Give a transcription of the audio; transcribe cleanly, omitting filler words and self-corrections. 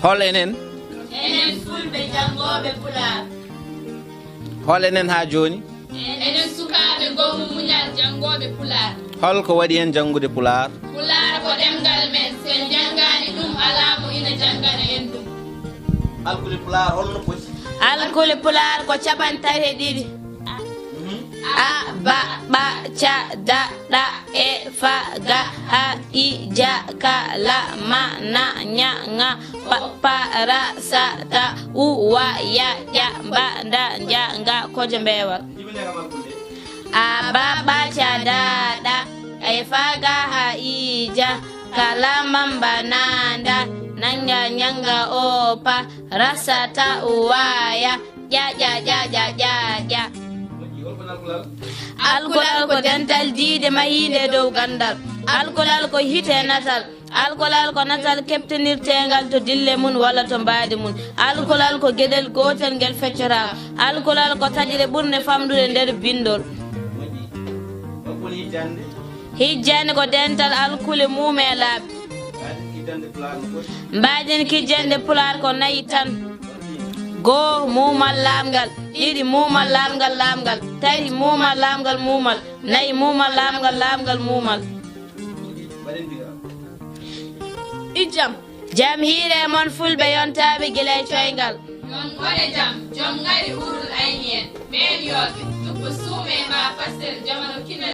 hol enen fulɓe jangoɓe pular hol enen ha joni enen sukaɓe gommu muñal jangoɓe pular hol ko waɗi hen jangude pular pular ko ɗemgal men sen jangani ɗum alamu ina jangana en ɗum alkule pular holno foti alkule pular ko caɓantare ɗiɗi a ba ɓa ca da ɗa e fa ga ha i ja ka la ma na nya nga pa pa ra sa ta u wa ya ya ba da ja nga koje mbewal a ba ɓa ca da ɗa e fa ga ha i ja ka la mamba nanda nanga nyanga o pa rasa ta u wa ya ja ja ja ja ja ja alkolal ko dental diide mahide dow gandal alkolal ko hite natal alkolal ko natal keptinirtengal to dille mun walla to mbaadi mun alkolal ko gueɗel gotel ngel feccoraka alkolal ko taƴire ɓurne famdude nder bindol hijjande ko dental alkule mume laaɓi mbaɗen kijjande pular ko nayi tan goo mumal lamgal ɗiɗi mumal lamgal lamgal tati mumal lamgal mumal nayi mumal lamgal lamgal mumal ijam jam hiire mon fulɓe yontaɓe guila e coyngal yon waɗe jam joom ngari hurul ayni en ɓen yoɓe tukko suume ma pastel jamano kina